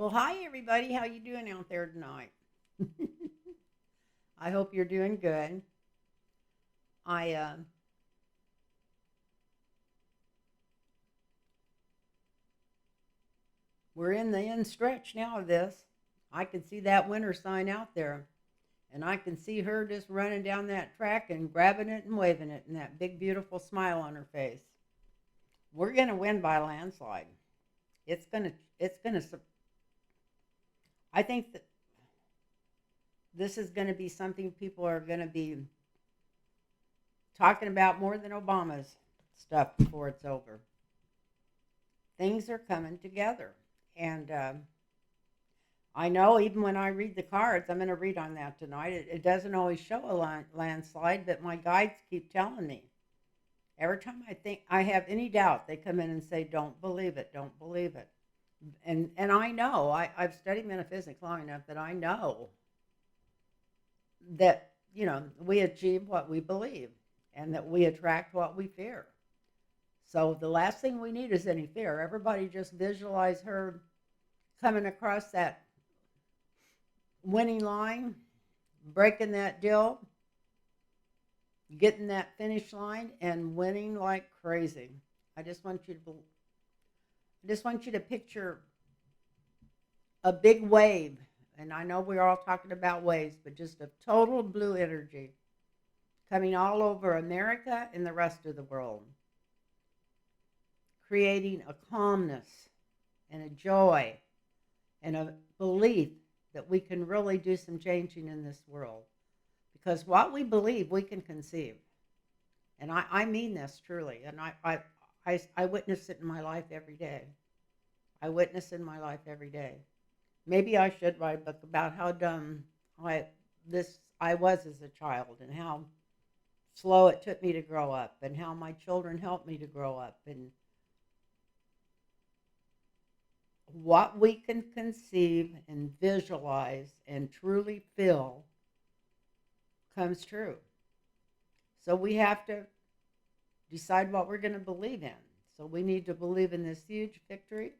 Well, hi everybody. How you doing out there tonight? I hope you're doing good. I We're in the end stretch now of this. I can see that winter sign out there, and I can see her just running down that track and grabbing it and waving it, and that big beautiful smile on her face. We're gonna win by a landslide. It's gonna. It's gonna. I think that this is gonna be something people are gonna be talking about more than Obama's stuff before it's over. Things are coming together. And I know even when I read the cards, I'm going to read on that tonight. It doesn't always show a landslide, but my guides keep telling me. Every time I think I have any doubt, they come in and say, don't believe it, don't believe it. And I know, I've studied metaphysics long enough that I know that, we achieve what we believe and that we attract what we fear. So the last thing we need is any fear. Everybody just visualize her coming across that winning line, breaking that deal, getting that finish line, and winning like crazy. I just want you to, picture a big wave, and I know we're all talking about waves, but just a total blue energy coming all over America and the rest of the world, creating a calmness and a joy and a belief that we can really do some changing in this world. Because what we believe, we can conceive. And I mean this truly. And I witness it in my life every day. I witness in my life every day. Maybe I should write a book about how dumb I was as a child, and how slow it took me to grow up, and how my children helped me to grow up, and what we can conceive and visualize and truly feel comes true. So we have to decide what we're going to believe in. So we need to believe in this huge victory.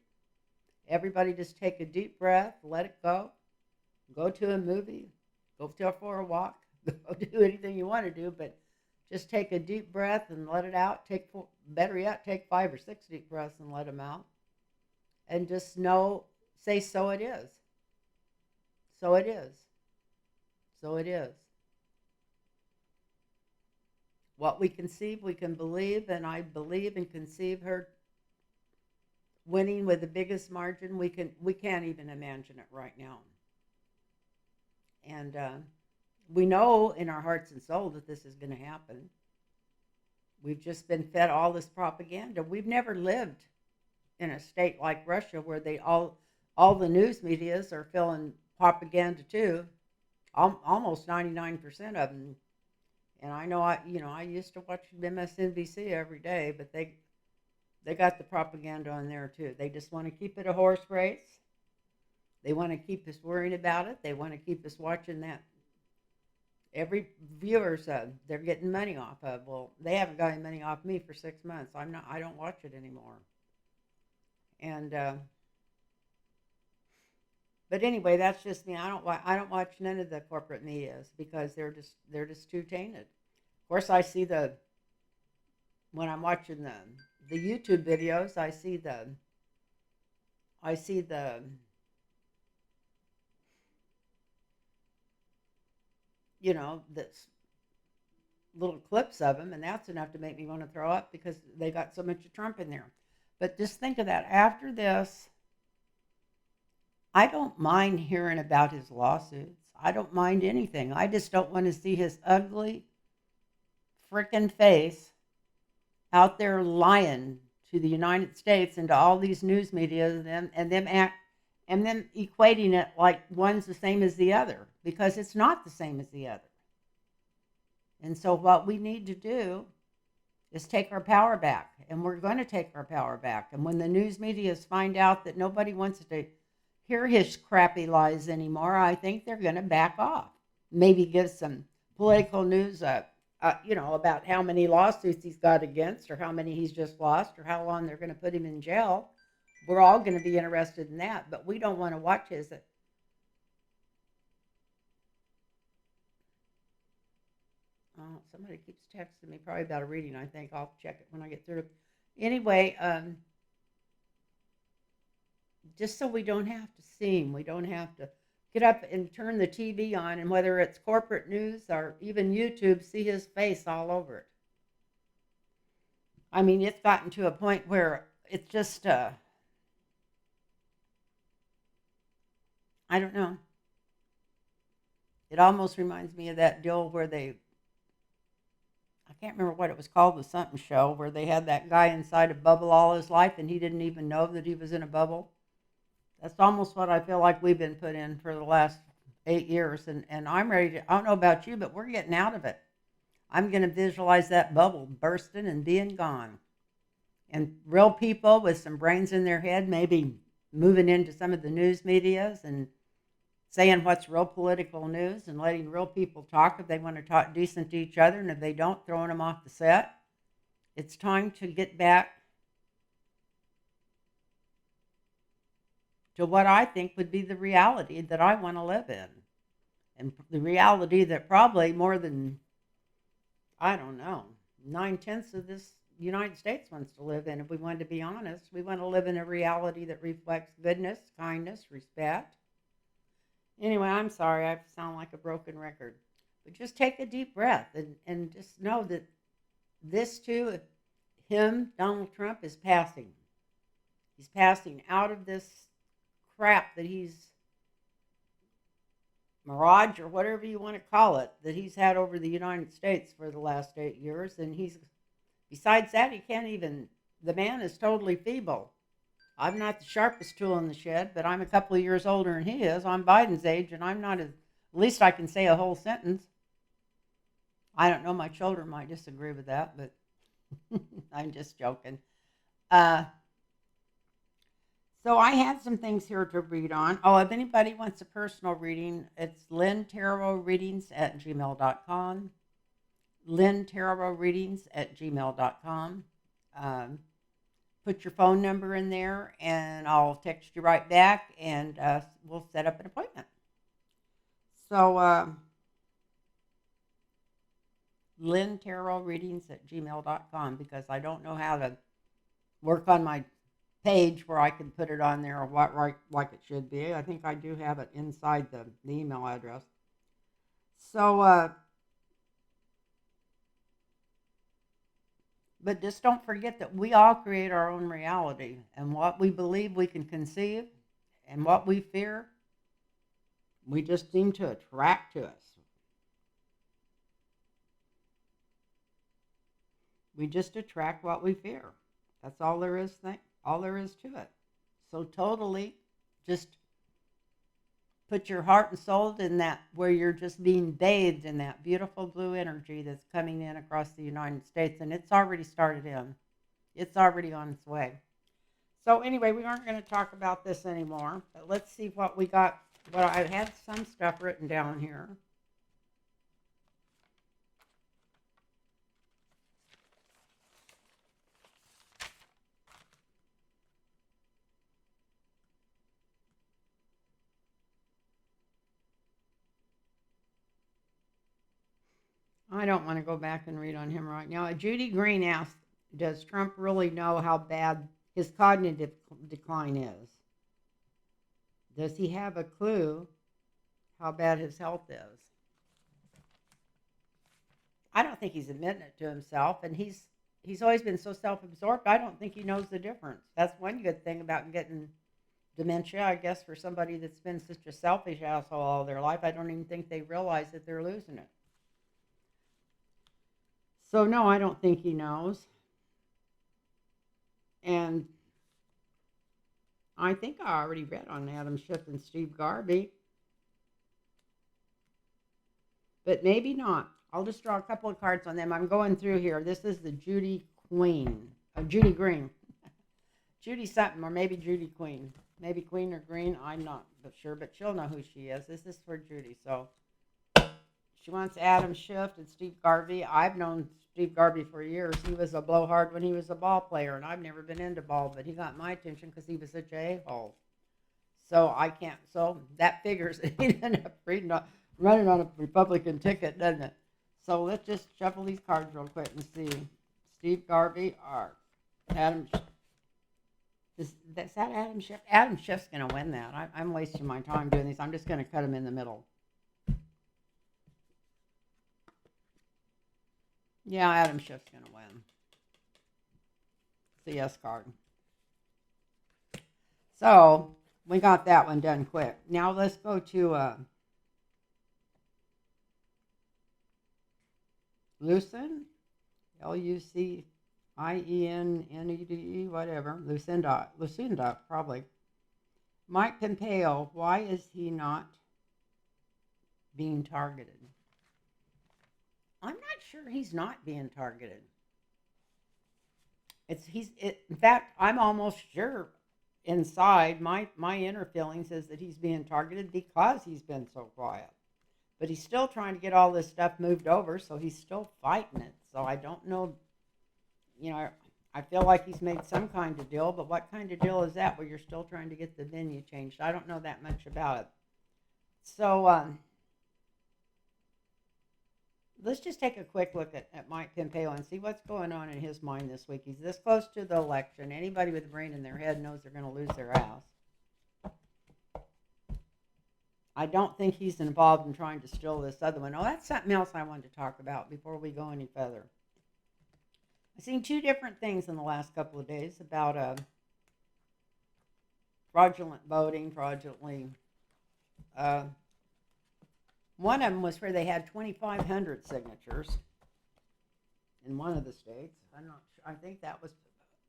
Everybody just take a deep breath, let it go. Go to a movie, go for a walk, go do anything you want to do, but just take a deep breath and let it out. Better yet, take 5 or 6 deep breaths and let them out. And just say, so it is. So it is. So it is. What we conceive, we can believe, and I believe and conceive her winning with the biggest margin. We can't even imagine it right now. And we know in our hearts and soul that this is going to happen. We've just been fed all this propaganda. We've never lived in a state like Russia, where all the news medias are filling propaganda too, almost 99% of them. And I know I used to watch MSNBC every day, but they got the propaganda on there too. They just want to keep it a horse race. They want to keep us worrying about it. They want to keep us watching that. Every viewer's they're getting money off of. Well, they haven't got any money off me for 6 months. I don't watch it anymore. And but anyway, that's just me. I don't watch none of the corporate medias, because they're just too tainted. Of course, when I'm watching the YouTube videos, I see the the little clips of them, and that's enough to make me want to throw up, because they got so much of Trump in there. But just think of that. After this, I don't mind hearing about his lawsuits. I don't mind anything. I just don't want to see his ugly frickin' face out there lying to the United States and to all these news media, and them equating it like one's the same as the other, because it's not the same as the other. And so what we need to do is take our power back, and we're going to take our power back. And when the news medias find out that nobody wants to hear his crappy lies anymore, I think they're going to back off. Maybe give some political news, about how many lawsuits he's got against, or how many he's just lost, or how long they're going to put him in jail. We're all going to be interested in that, but we don't want to watch his. Oh, somebody keeps texting me, probably about a reading. I think I'll check it when I get through. Anyway, just so we don't have to see him, we don't have to get up and turn the TV on, and whether it's corporate news or even YouTube, see his face all over it. I mean, it's gotten to a point where it's just, I don't know. It almost reminds me of that deal where I can't remember what it was called, the something show, where they had that guy inside a bubble all his life and he didn't even know that he was in a bubble. That's almost what I feel like we've been put in for the last 8 years. And I'm ready to, I don't know about you, but we're getting out of it. I'm going to visualize that bubble bursting and being gone. And real people with some brains in their head, maybe moving into some of the news medias and saying what's real political news and letting real people talk if they want to talk decent to each other, and if they don't, throwing them off the set. It's time to get back to what I think would be the reality that I want to live in. And the reality that probably more than, I don't know, 9/10 of this United States wants to live in. If we want to be honest, we want to live in a reality that reflects goodness, kindness, respect. Anyway, I'm sorry, I sound like a broken record. But just take a deep breath and just know that this too, him, Donald Trump, is passing. He's passing out of this crap that he's mirage or whatever you want to call it that he's had over the United States for the last 8 years. And he's, besides that, he can't even, the man is totally feeble. I'm not the sharpest tool in the shed, but I'm a couple of years older than he is. I'm Biden's age, and I'm not as, at least I can say a whole sentence. I don't know, my children might disagree with that, but I'm just joking. So I had some things here to read on. Oh, if anybody wants a personal reading, it's lynntarotreadings@gmail.com. lynntarotreadings@gmail.com. Put your phone number in there, and I'll text you right back, and we'll set up an appointment. So, lynntarotreadings@gmail.com, because I don't know how to work on my page where I can put it on there or what right like it should be. I think I do have it inside the email address. So, but just don't forget that we all create our own reality, and what we believe we can conceive and what we fear, we just seem to attract to us. We just attract what we fear. That's all there is to it. So totally just put your heart and soul in that, where you're just being bathed in that beautiful blue energy that's coming in across the United States, and it's already started in. It's already on its way. So anyway, we aren't going to talk about this anymore, but let's see what we got. Well, I had some stuff written down here. I don't want to go back and read on him right now. Judy Green asked, does Trump really know how bad his cognitive decline is? Does he have a clue how bad his health is? I don't think he's admitting it to himself, and he's always been so self-absorbed. I don't think he knows the difference. That's one good thing about getting dementia, I guess, for somebody that's been such a selfish asshole all their life. I don't even think they realize that they're losing it. So no, I don't think he knows. And I think I already read on Adam Schiff and Steve Garvey. But maybe not. I'll just draw a couple of cards on them. I'm going through here. This is the Judy Green. Judy something, or maybe Judy Queen. Maybe Queen or Green, I'm not sure, but she'll know who she is. This is for Judy. So She wants Adam Schiff and Steve Garvey. I've known Steve Garvey for years. He was a blowhard when he was a ball player, and I've never been into ball, but he got my attention because he was such a a-hole. So I can't. So that figures that he'd end up running on a Republican ticket, doesn't it? So let's just shuffle these cards real quick and see. Steve Garvey or Adam. Is that Adam Schiff? Adam Schiff's going to win that. I'm wasting my time doing these. I'm just going to cut him in the middle. Yeah, Adam Schiff's going to win. It's a yes card. So we got that one done quick. Now let's go to Lucin, Luciennede, whatever. Lucinda, probably. Mike Pompeo, why is he not being targeted? I'm not sure he's not being targeted. In fact, I'm almost sure inside my inner feelings is that he's being targeted because he's been so quiet. But he's still trying to get all this stuff moved over, so he's still fighting it. So I don't know, I feel like he's made some kind of deal, but what kind of deal is that where you're still trying to get the venue changed? I don't know that much about it. So let's just take a quick look at Mike Pompeo and see what's going on in his mind this week. He's this close to the election. Anybody with a brain in their head knows they're going to lose their ass. I don't think he's involved in trying to steal this other one. Oh, that's something else I wanted to talk about before we go any further. I've seen two different things in the last couple of days about fraudulent voting, fraudulently. One of them was where they had 2,500 signatures in one of the states. I'm not sure. I think that was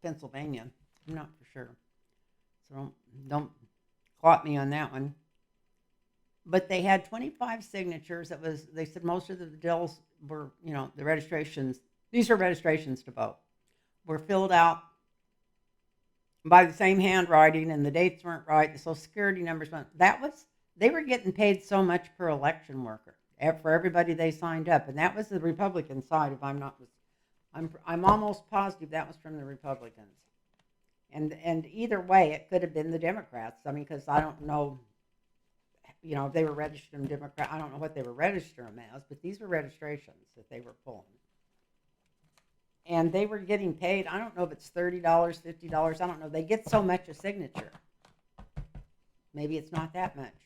Pennsylvania. I'm not for sure. So don't quote me on that one. But they had 25 signatures. They said most of the bills were, the registrations. These are registrations to vote. Were filled out by the same handwriting, and the dates weren't right. The Social Security numbers weren't. They were getting paid so much per election worker for everybody they signed up, and that was the Republican side. If I'm not, I'm almost positive that was from the Republicans. And either way, it could have been the Democrats. I mean, because I don't know. If they were registered in Democrat, I don't know what they were registering as, but these were registrations that they were pulling. And they were getting paid, I don't know if it's $30, $50, I don't know. They get so much a signature. Maybe it's not that much.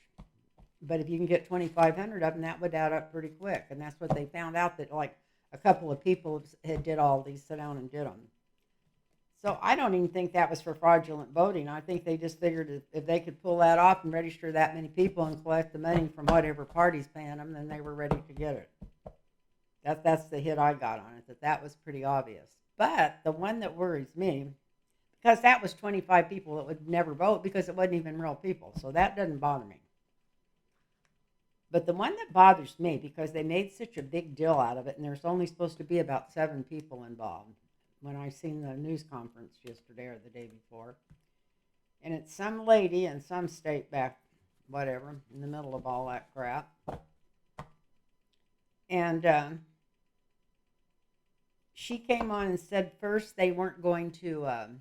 But if you can get 2,500 of them, that would add up pretty quick. And that's what they found out, that like a couple of people had did all these, sit down and did them. So I don't even think that was for fraudulent voting. I think they just figured if they could pull that off and register that many people and collect the money from whatever party's paying them, then they were ready to get it. That's the hit I got on it, that was pretty obvious. But the one that worries me, because that was 25 people that would never vote because it wasn't even real people. So that doesn't bother me. But the one that bothers me, because they made such a big deal out of it, and there's only supposed to be about 7 people involved, when I seen the news conference yesterday or the day before. And it's some lady in some state back, whatever, in the middle of all that crap. And she came on and said first they weren't going to God,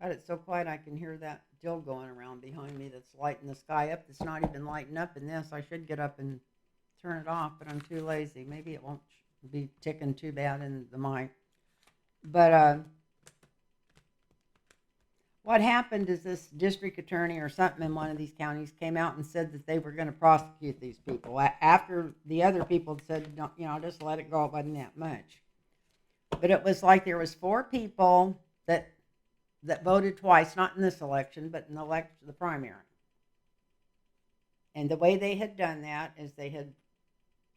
it's so quiet I can hear that dill going around behind me that's lighting the sky up. It's not even lighting up in this. I should get up and turn it off, but I'm too lazy. Maybe it won't be ticking too bad in the mic. But what happened is this district attorney or something in one of these counties came out and said that they were going to prosecute these people after the other people said, just let it go. It wasn't that much. But it was like there was 4 people that voted twice, not in this election, but in the primary. And the way they had done that is they had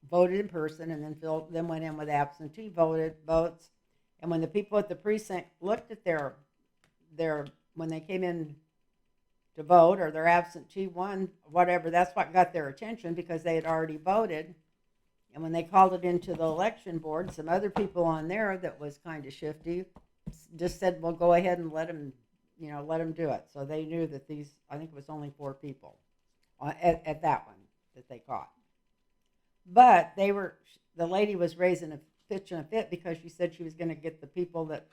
voted in person and then went in with absentee votes. And when the people at the precinct looked at their when they came in to vote, or their absentee one, whatever, that's what got their attention because they had already voted. And when they called it into the election board, some other people on there that was kind of shifty just said, well, go ahead and let them let them do it. So they knew that these, I think it was only 4 people at that one that they caught. But the lady was raising a pitch and a fit because she said she was going to get the people that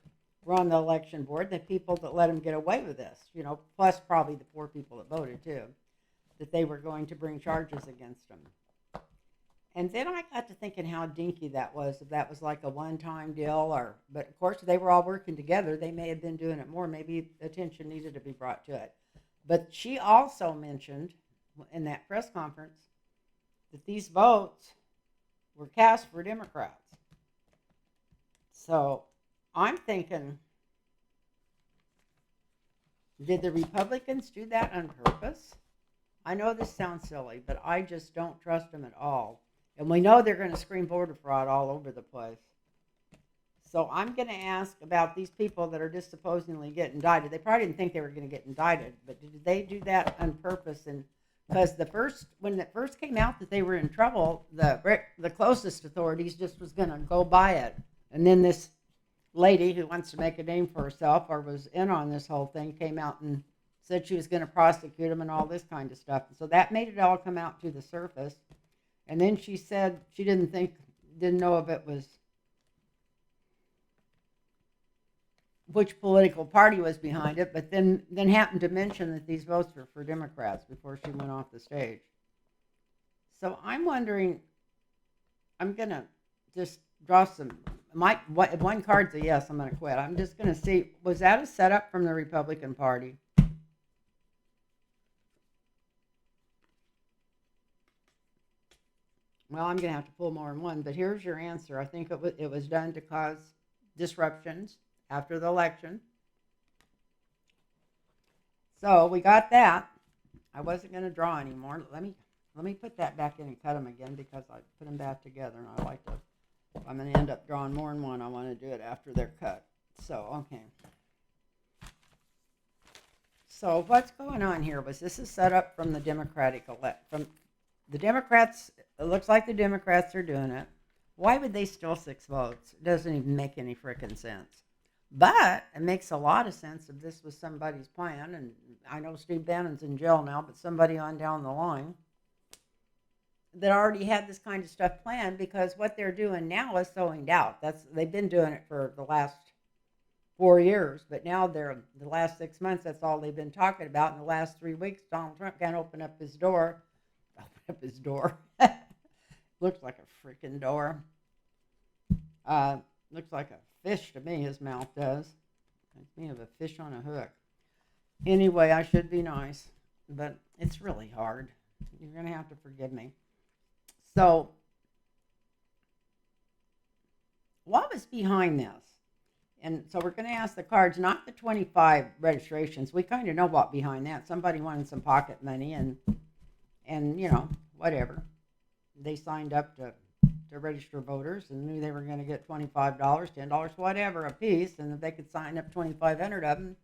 were on the election board, the people that let them get away with this, plus probably the 4 people that voted too, that they were going to bring charges against them. And then I got to thinking how dinky that was, if that was like a one-time deal but of course they were all working together. They may have been doing it more. Maybe attention needed to be brought to it. But she also mentioned in that press conference that these votes were cast for Democrats. So I'm thinking, did the Republicans do that on purpose? I know this sounds silly, but I just don't trust them at all. And we know they're going to scream voter fraud all over the place. So I'm going to ask about these people that are just supposedly getting indicted. They probably didn't think they were going to get indicted, but did they do that on purpose? And because when it first came out that they were in trouble, the closest authorities just was going to go by it. And then this lady who wants to make a name for herself or was in on this whole thing came out and said she was going to prosecute them and all this kind of stuff. So that made it all come out to the surface. And then she said she didn't know if it was which political party was behind it, but then happened to mention that these votes were for Democrats before she went off the stage. So I'm wondering, I'm going to just draw some, if one card's a yes, I'm going to quit. I'm just going to see, was that a setup from the Republican Party? Well, I'm going to have to pull more than one, but here's your answer. I think it was done to cause disruptions after the election. So we got that. I wasn't going to draw anymore. Let me put that back in and cut them again because I put them back together, and I like to. If I'm going to end up drawing more than one, I want to do it after they're cut. So okay. So what's going on here was this is set up from the from the Democrats. It looks like the Democrats are doing it. Why would they steal 6 votes? It doesn't even make any frickin' sense. But it makes a lot of sense if this was somebody's plan. And I know Steve Bannon's in jail now, but somebody on down the line that already had this kind of stuff planned, because what they're doing now is sowing doubt. They've been doing it for the last 4 years, but now the last 6 months, that's all they've been talking about. In the last 3 weeks, Donald Trump can't open up his door. Looks like a freaking door. Looks like a fish to me, his mouth does. Reminds me of a fish on a hook. Anyway, I should be nice, but it's really hard. You're going to have to forgive me. So, what was behind this? And so we're going to ask the cards, not the 25 registrations. We kind of know what behind that. Somebody wanted some pocket money and whatever. They signed up to register voters and knew they were going to get $25, $10, whatever a piece. And if they could sign up 2,500 of them,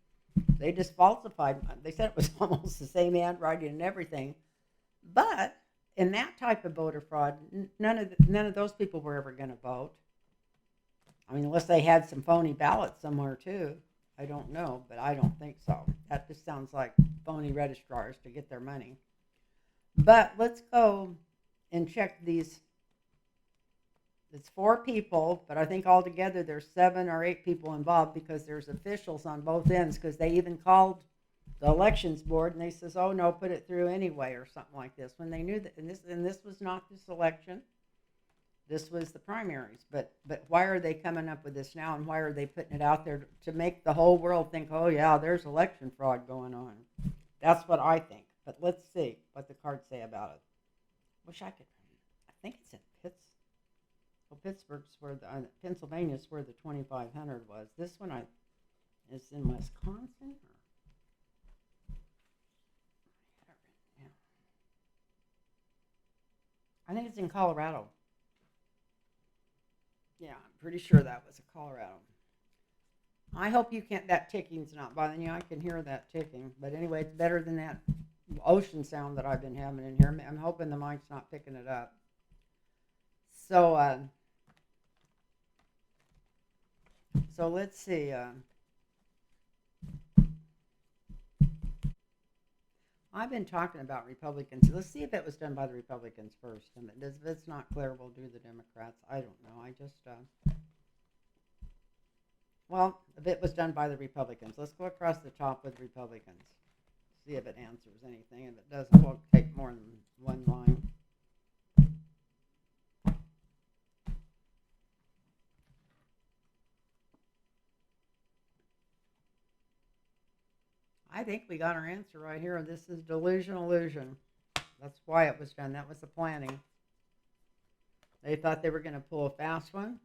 they just falsified. They said it was almost the same handwriting and everything. But in that type of voter fraud, none of those people were ever going to vote. I mean, unless they had some phony ballots somewhere too. I don't know, but I don't think so. That just sounds like phony registrars to get their money. But let's go and check these. It's 4 people, but I think altogether there's 7 or 8 people involved, because there's officials on both ends, because they even called the elections board and they says, oh no, put it through anyway, or something like this, when they knew that, and this was not this election. This was the primaries. But why are they coming up with this now, and why are they putting it out there to make the whole world think, oh yeah, there's election fraud going on? That's what I think. But let's see what the cards say about it. Wish I could. I think it's in Pittsburgh's where Pennsylvania's where the 2,500 was. This one is in Wisconsin. I think it's in Colorado. Yeah, I'm pretty sure that was Colorado. I hope that ticking's not bothering you. I can hear that ticking. But anyway, it's better than that ocean sound that I've been having in here. I'm hoping the mic's not picking it up. So, so let's see. I've been talking about Republicans. Let's see if it was done by the Republicans first. And if it's not clear, we'll do the Democrats. I don't know. I just, well, if it was done by the Republicans, let's go across the top with Republicans. See if it answers anything. If it doesn't, we'll take more than one line. I think we got our answer right here. This is delusion illusion. That's why it was done. That was the planning. They thought they were going to pull a fast one.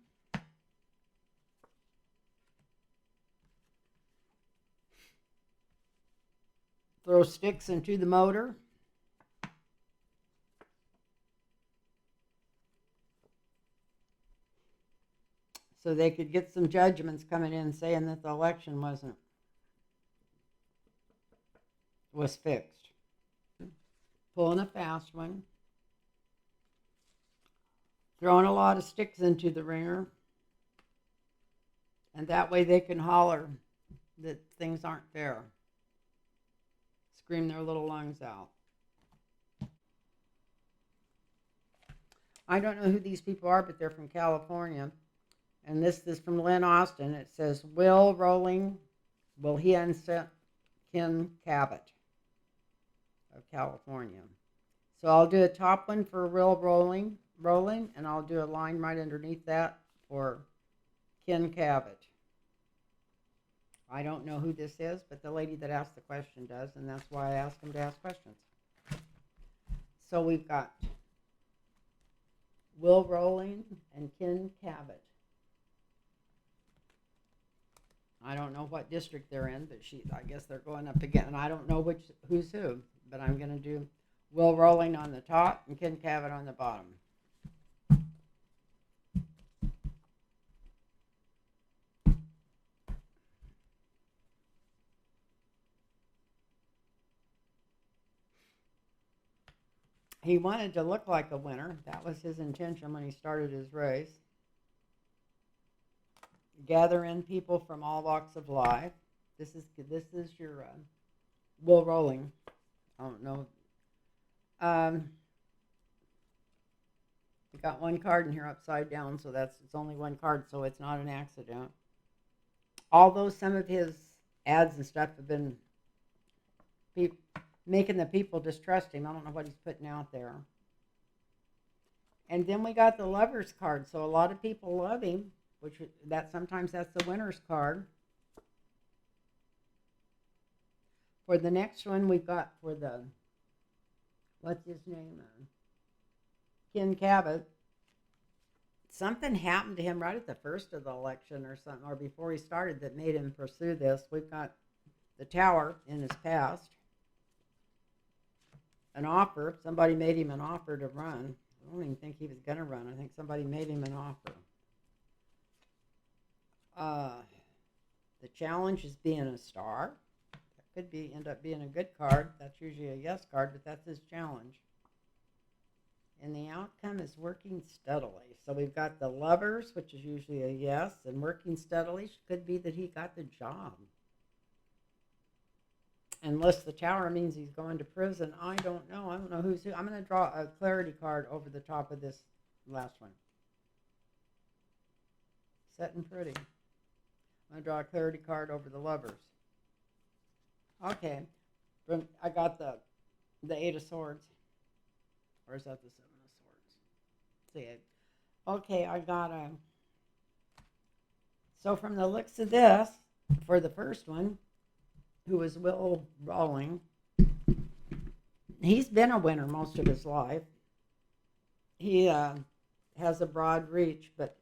Throw sticks into the motor. So they could get some judgments coming in saying that the election was fixed. Pulling a fast one. Throwing a lot of sticks into the ringer. And that way they can holler that things aren't fair. Scream their little lungs out. I don't know who these people are, but they're from California. And this is from Lynn Austin. It says, Will he unsent Ken Cabot of California. So I'll do a top one for Will Rolling, and I'll do a line right underneath that for Ken Cabot. I don't know who this is, but the lady that asked the question does, and that's why I asked them to ask questions. So we've got Will Rolling and Ken Cabot. I don't know what district they're in, but I guess they're going up again. And I don't know who's who, but I'm going to do Will Rolling on the top and Ken Cabot on the bottom. He wanted to look like a winner. That was his intention when he started his race. Gather in people from all walks of life. This is your Will Rolling. I don't know. I got one card in here upside down, so it's only one card, so it's not an accident. Although some of his ads and stuff have been making the people distrust him, I don't know what he's putting out there. And then we got the Lovers card, so a lot of people love him, sometimes that's the winner's card. For the next one, we've got for the, what's his name? Ken Cabot. Something happened to him right at the first of the election or something, or before he started, that made him pursue this. We've got the Tower in his past. An offer. Somebody made him an offer to run. I don't even think he was going to run. I think somebody made him an offer. The challenge is being a star. That could end up being a good card. That's usually a yes card, but that's his challenge. And the outcome is working steadily. So we've got the Lovers, which is usually a yes, and working steadily could be that he got the job. Unless the Tower means he's going to prison. I don't know. I don't know who's who. I'm going to draw a clarity card over the top of this last one. Setting pretty. I'm going to draw a clarity card over the Lovers. Okay. I got the Eight of Swords. Or is that the Seven of Swords? See it. Okay, I got a... So from the looks of this, for the first one, who is Will Rolling, he's been a winner most of his life. He has a broad reach, but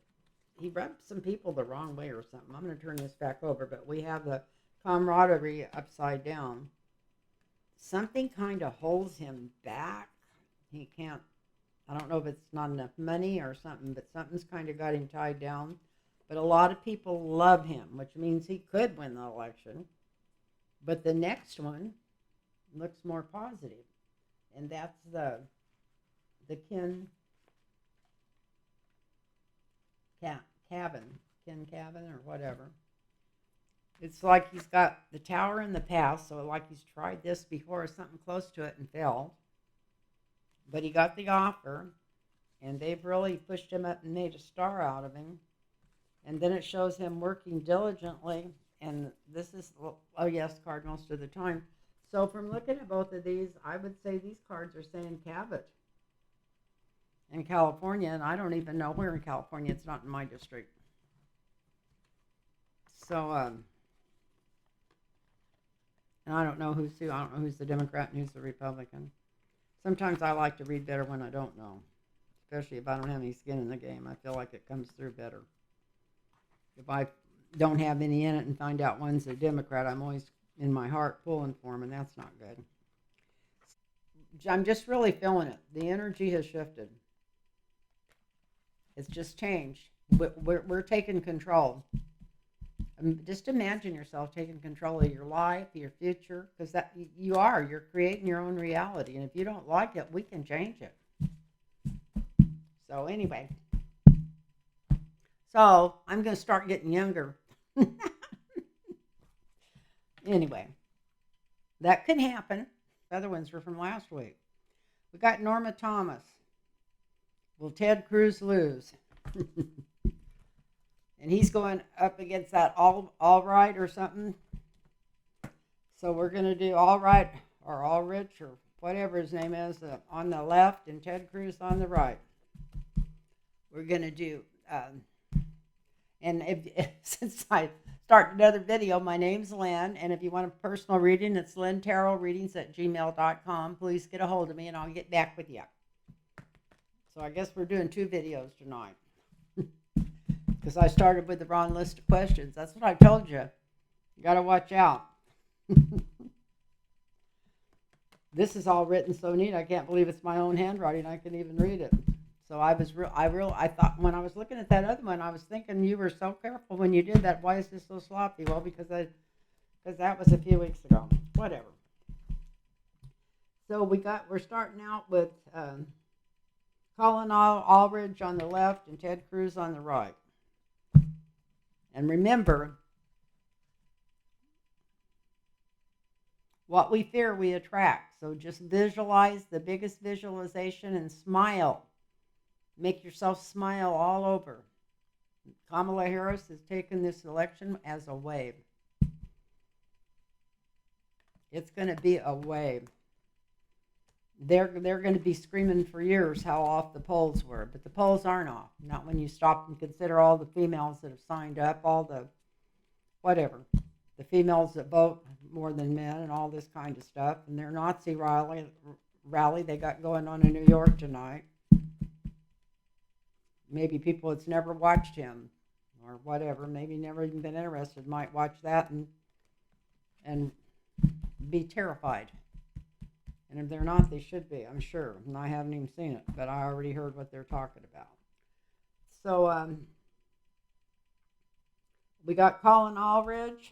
he rubbed some people the wrong way or something. I'm going to turn this back over, but we have the camaraderie upside down. Something kind of holds him back. He can't, I don't know if it's not enough money or something, but something's kind of got him tied down. But a lot of people love him, which means he could win the election. But the next one looks more positive, and that's the Ken Cabin or whatever. It's like he's got the tower in the past, so like he's tried this before or something close to it and failed. But he got the offer, and they've really pushed him up and made a star out of him. And then it shows him working diligently, and this is a yes card most of the time. So from looking at both of these, I would say these cards are saying Cabot in California, and I don't even know where in California. It's not in my district. So, and I don't know who's who. I don't know who's the Democrat and who's the Republican. Sometimes I like to read better when I don't know, especially if I don't have any skin in the game. I feel like it comes through better. If I don't have any in it and find out one's a Democrat, I'm always in my heart pulling for them, and that's not good. I'm just really feeling it. The energy has shifted. It's just changed. We're taking control. Just imagine yourself taking control of your life, your future, because that you are. You're creating your own reality, and if you don't like it, we can change it. So anyway, so I'm going to start getting younger. Anyway, that could happen. The other ones were from last week. We got Norma Thomas. Will Ted Cruz lose? And he's going up against that all right or something. So we're going to do all right or all rich or whatever his name is on the left and Ted Cruz on the right. We're going to do, and since I start another video, my name's Lynn, and if you want a personal reading, it's lynntarotreadings@gmail.com. Please get a hold of me and I'll get back with you. So I guess we're doing 2 videos tonight. Because I started with the wrong list of questions. That's what I told you. You got to watch out. This is all written so neat. I can't believe it's my own handwriting. I can even read it. So I thought when I was looking at that other one, I was thinking you were so careful when you did that. Why is this so sloppy? Well, because that was a few weeks ago. Whatever. So we're starting out with Colin Aldridge on the left and Ted Cruz on the right. And remember, what we fear, we attract. So just visualize the biggest visualization and smile. Make yourself smile all over. Kamala Harris has taken this election as a wave. It's going to be a wave. They're going to be screaming for years how off the polls were, but the polls aren't off. Not when you stop and consider all the females that have signed up, all the whatever, the females that vote more than men and all this kind of stuff, and their Nazi rally they got going on in New York tonight. Maybe people that's never watched him or whatever, maybe never even been interested, might watch that and be terrified. And if they're not, they should be, I'm sure. And I haven't even seen it, but I already heard what they're talking about. So we got Colin Aldridge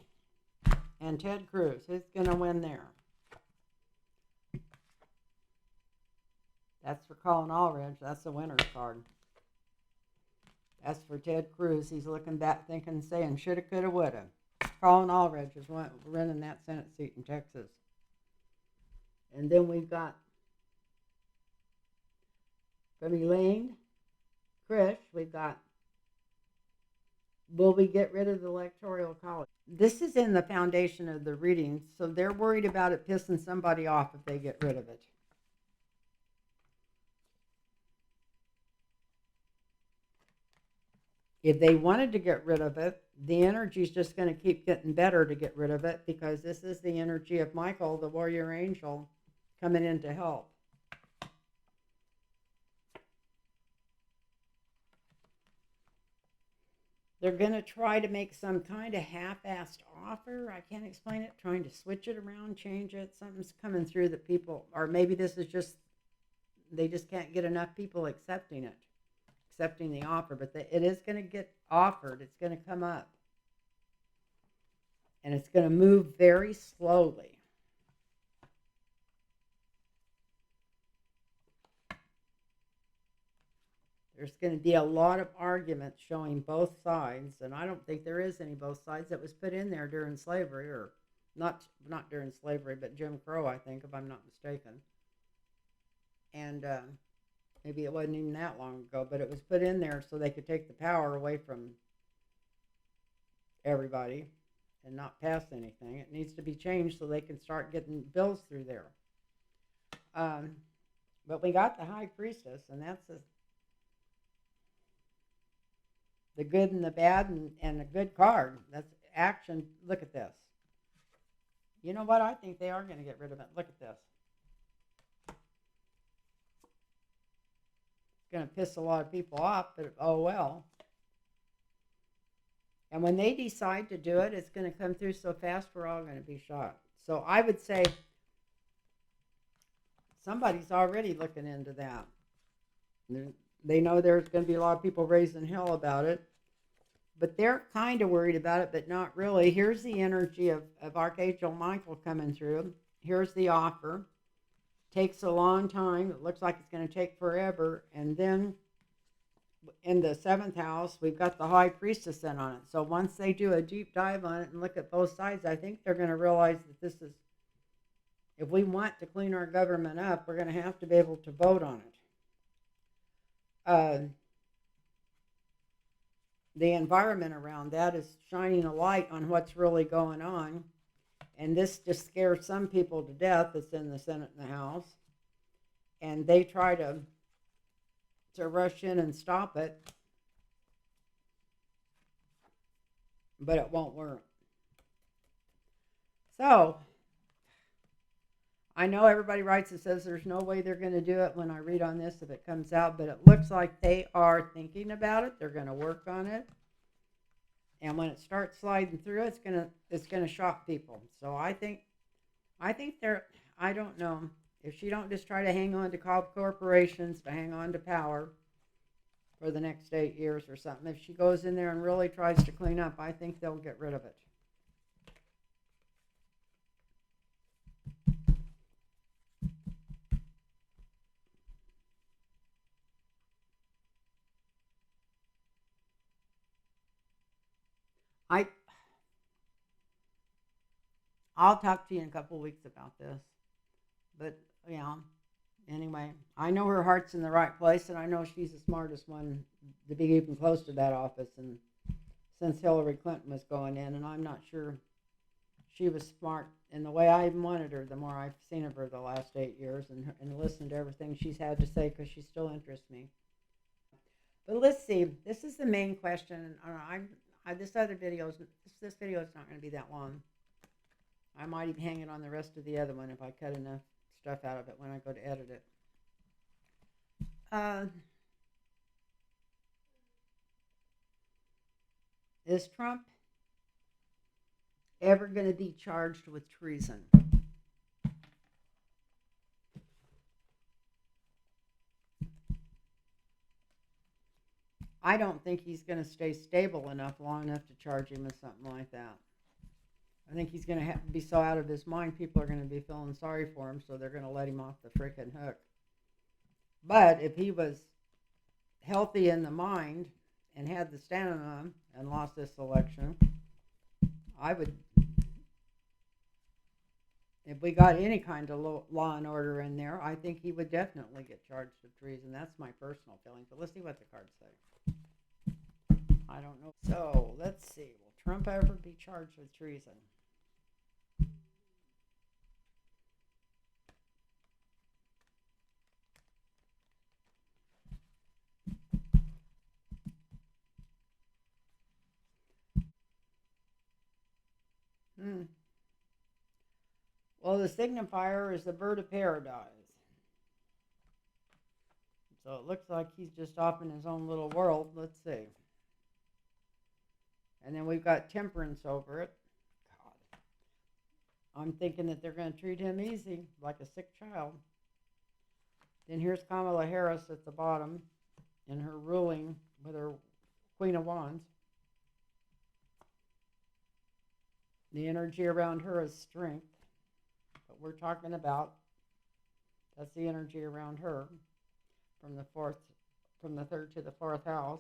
and Ted Cruz. Who's going to win there? That's for Colin Aldridge. That's the winner's card. As for Ted Cruz, he's looking back, thinking, saying, shoulda, coulda, woulda. Colin Aldridge is running that Senate seat in Texas. And then we've got from Elaine, Krish, we've got, will we get rid of the Electoral College? This is in the foundation of the reading, so they're worried about it pissing somebody off if they get rid of it. If they wanted to get rid of it, the energy is just going to keep getting better to get rid of it, because this is the energy of Michael, the warrior angel, coming in to help. They're going to try to make some kind of half-assed offer. I can't explain it. Trying to switch it around, change it. Something's coming through that people, or maybe this is just, they just can't get enough people accepting the offer. But it is going to get offered. It's going to come up. And it's going to move very slowly. There's going to be a lot of arguments showing both sides, and I don't think there is any both sides. That was put in there during slavery, or not during slavery, but Jim Crow, I think, if I'm not mistaken. And maybe it wasn't even that long ago, but it was put in there so they could take the power away from everybody and not pass anything. It needs to be changed so they can start getting bills through there. But we got the high priestess, and that's the good and the bad, and a good card. That's action. Look at this. You know what? I think they are going to get rid of it. Look at this. It's going to piss a lot of people off, but oh well. And when they decide to do it, it's going to come through so fast, we're all going to be shocked. So I would say somebody's already looking into that. They know there's going to be a lot of people raising hell about it, but they're kind of worried about it, but not really. Here's the energy of Archangel Michael coming through. Here's the offer. Takes a long time. It looks like it's going to take forever. And then in the 7th house, we've got the high priestess in on it. So once they do a deep dive on it and look at both sides, I think they're going to realize that this is, if we want to clean our government up, we're going to have to be able to vote on it. The environment around that is shining a light on what's really going on. And this just scares some people to death that's in the Senate and the House. And they try to rush in and stop it. But it won't work. So, I know everybody writes and says there's no way they're going to do it when I read on this if it comes out, but it looks like they are thinking about it. They're going to work on it. And when it starts sliding through, it's gonna shock people. So I think they're, I don't know, if she don't just try to hang on to corporations, to hang on to power for the next 8 years or something. If she goes in there and really tries to clean up, I think they'll get rid of it. I'll talk to you in a couple of weeks about this. But, anyway, I know her heart's in the right place, and I know she's the smartest one to be even close to that office. And since Hillary Clinton was going in, and I'm not sure she was smart in the way I even wanted her, the more I've seen of her the last 8 years and listened to everything she's had to say, because she still interests me. But let's see. This is the main question. This video is not going to be that long. I might even hang it on the rest of the other one if I cut enough stuff out of it when I go to edit it. Is Trump ever going to be charged with treason? I don't think he's going to stay stable enough long enough to charge him with something like that. I think he's going to have to be so out of his mind, people are going to be feeling sorry for him, so they're going to let him off the freaking hook. But if he was healthy in the mind and had the stamina and lost this election, if we got any kind of law and order in there, I think he would definitely get charged with treason. That's my personal feeling. But let's see what the cards say. I don't know. So let's see. Will Trump ever be charged with treason? Well, the signifier is the bird of paradise. So it looks like he's just off in his own little world. Let's see. And then we've got temperance over it. God. I'm thinking that they're going to treat him easy, like a sick child. Then here's Kamala Harris at the bottom in her ruling with her Queen of Wands. The energy around her is strength. But we're talking about, that's the energy around her from the from the 3rd to the 4th house.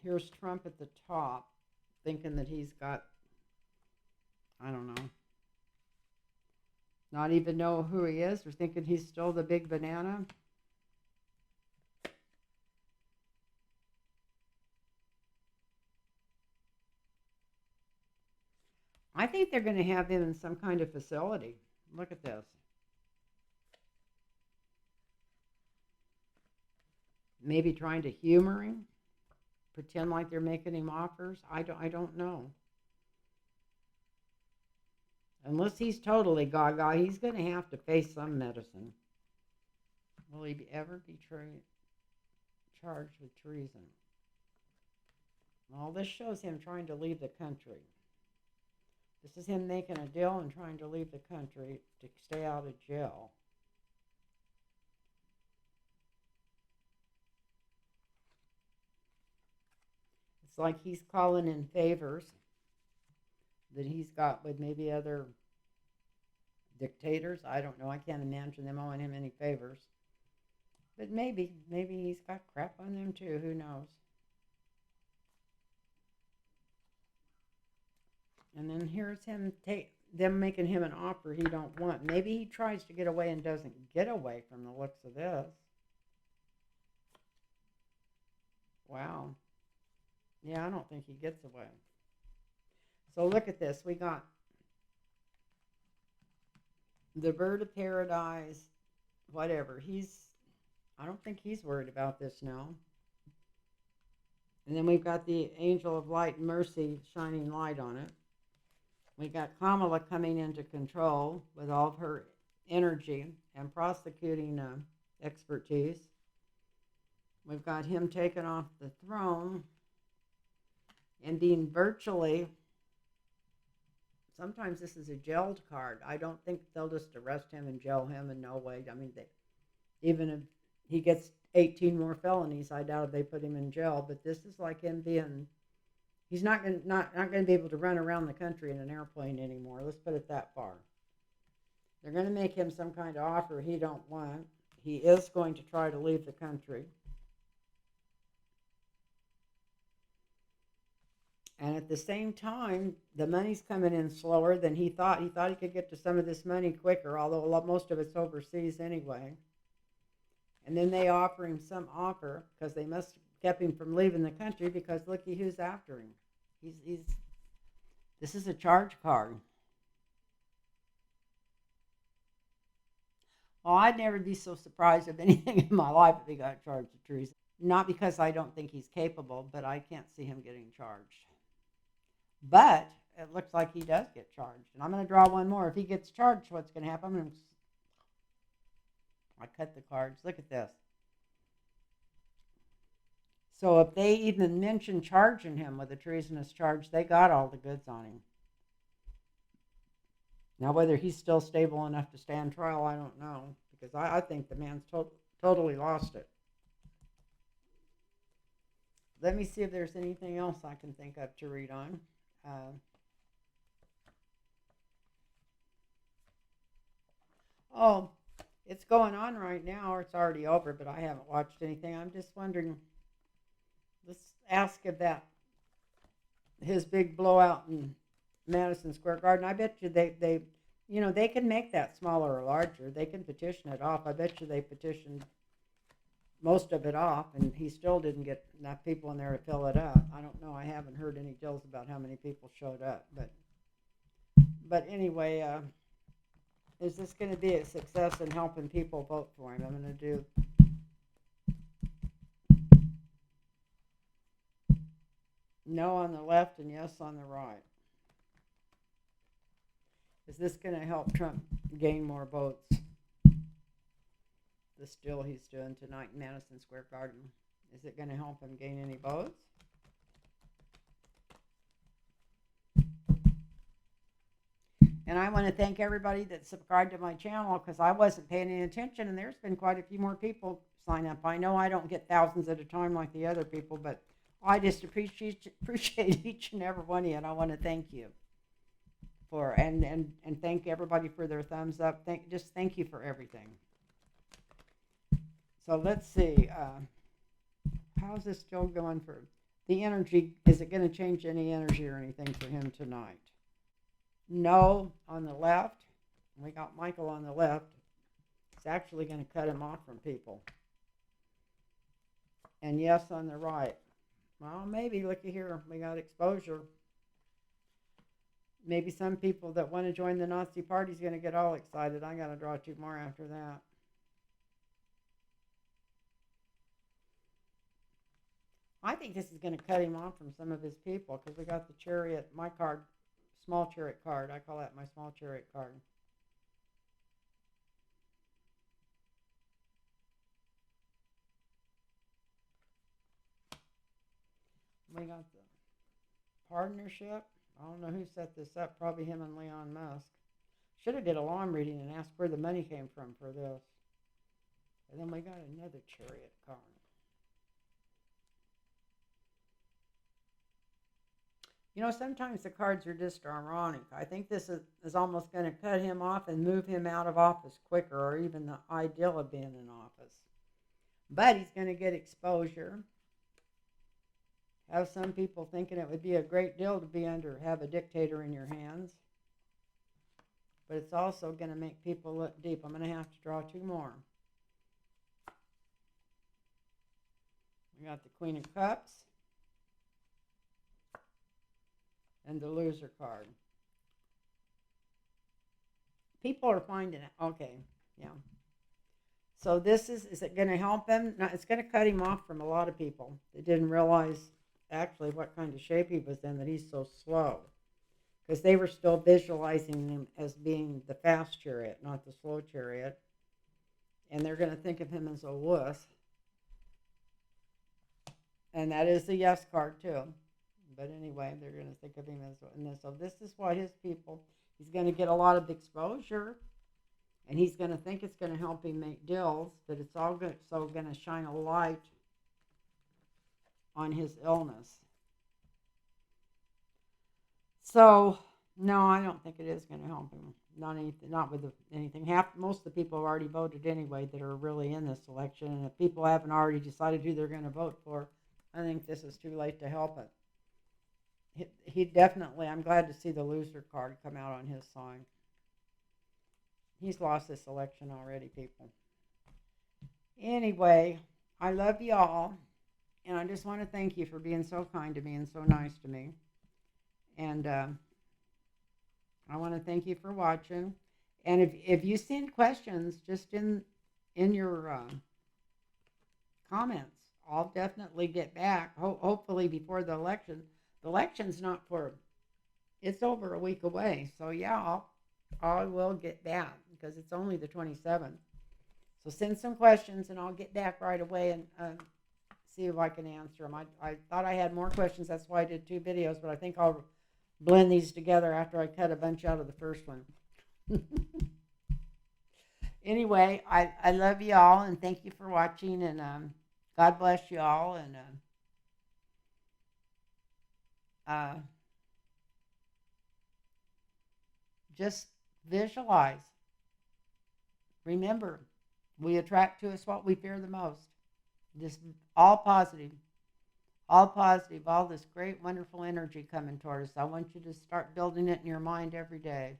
Here's Trump at the top, thinking that he's got, I don't know, not even know who he is, or thinking he's still the big banana. I think they're going to have him in some kind of facility. Look at this. Maybe trying to humor him, pretend like they're making him offers. I don't know. Unless he's totally gaga, he's going to have to face some medicine. Will he ever be charged with treason? Well, this shows him trying to leave the country. This is him making a deal and trying to leave the country to stay out of jail. It's like he's calling in favors that he's got with maybe other dictators. I don't know. I can't imagine them owing him any favors. But maybe he's got crap on them too. Who knows? And then here's them making him an offer he don't want. Maybe he tries to get away and doesn't get away from the looks of this. Wow. Yeah, I don't think he gets away. So look at this. We got the bird of paradise, whatever. I don't think he's worried about this now. And then we've got the angel of light and mercy shining light on it. We got Kamala coming into control with all of her energy and prosecuting expertise. We've got him taken off the throne and being virtually, sometimes this is a jailed card. I don't think they'll just arrest him and jail him in no way. I mean, even if he gets 18 more felonies, I doubt if they put him in jail. But this is like him being, he's not going to be able to run around the country in an airplane anymore. Let's put it that far. They're going to make him some kind of offer he don't want. He is going to try to leave the country. And at the same time, the money's coming in slower than he thought. He thought he could get to some of this money quicker, although most of it's overseas anyway. And then they offer him some offer because they must have kept him from leaving the country, because looky who's after him. This is a charge card. Well, I'd never be so surprised of anything in my life if he got charged with treason. Not because I don't think he's capable, but I can't see him getting charged. But it looks like he does get charged. And I'm going to draw one more. If he gets charged, what's going to happen? I cut the cards. Look at this. So if they even mention charging him with a treasonous charge, they got all the goods on him. Now, whether he's still stable enough to stand trial, I don't know. Because I think the man's totally lost it. Let me see if there's anything else I can think of to read on. It's going on right now, or it's already over, but I haven't watched anything. I'm just wondering, let's ask about his big blowout in Madison Square Garden. I bet you they can make that smaller or larger. They can petition it off. I bet you they petitioned most of it off, and he still didn't get enough people in there to fill it up. I don't know. I haven't heard any deals about how many people showed up, but anyway, is this going to be a success in helping people vote for him? I'm going to do no on the left and yes on the right. Is this going to help Trump gain more votes? This deal he's doing tonight in Madison Square Garden, is it going to help him gain any votes? And I want to thank everybody that subscribed to my channel, because I wasn't paying any attention, and there's been quite a few more people sign up. I know I don't get thousands at a time like the other people, but I just appreciate each and every one of you, and I want to thank you for and thank everybody for their thumbs up. Thank you for everything. So let's see. How's this still going for the energy? Is it going to change any energy or anything for him tonight? No on the left. We got Michael on the left. It's actually going to cut him off from people. And yes on the right. Well, maybe. Looky here. We got exposure. Maybe some people that want to join the Nazi party is going to get all excited. I got to draw two more after that. I think this is going to cut him off from some of his people because we got the chariot, my card, small chariot card. I call that my small chariot card. We got the partnership. I don't know who set this up. Probably him and Leon Musk. Should have did a lawn reading and asked where the money came from for this. And then we got another chariot card. You know, sometimes the cards are just ironic. I think this is almost going to cut him off and move him out of office quicker, or even the ideal of being in office. But he's going to get exposure. Have some people thinking it would be a great deal to be have a dictator in your hands. But it's also going to make people look deep. I'm going to have to draw two more. We got the Queen of Cups and the Loser card. People are finding it. Okay, yeah. So this is it going to help him? No, it's going to cut him off from a lot of people that didn't realize actually what kind of shape he was in, that he's so slow. Because they were still visualizing him as being the fast chariot, not the slow chariot. And they're going to think of him as a wuss. And that is the yes card too. But anyway, they're going to think of him as, and so this is why his people, he's going to get a lot of exposure. And he's going to think it's going to help him make deals, but it's all going to shine a light on his illness. So, no, I don't think it is going to help him. Not with anything. Most of the people have already voted anyway that are really in this election. And if people haven't already decided who they're going to vote for, I think this is too late to help it. He definitely, I'm glad to see the loser card come out on his side. He's lost this election already, people. Anyway, I love y'all. And I just want to thank you for being so kind to me and so nice to me. And I want to thank you for watching. And if you send questions just in your comments, I'll definitely get back, hopefully before the election. The election's not for, it's over a week away. So yeah, I will get back because it's only the 27th. So send some questions and I'll get back right away and see if I can answer them. I thought I had more questions. That's why I did 2 videos, but I think I'll blend these together after I cut a bunch out of the first one. Anyway, I love you all and thank you for watching, and God bless you all, and just visualize. Remember, we attract to us what we fear the most. Just all positive, all this great, wonderful energy coming toward us. I want you to start building it in your mind every day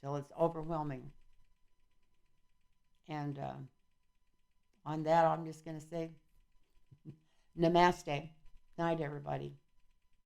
till it's overwhelming. And on that, I'm just going to say namaste. Night, everybody.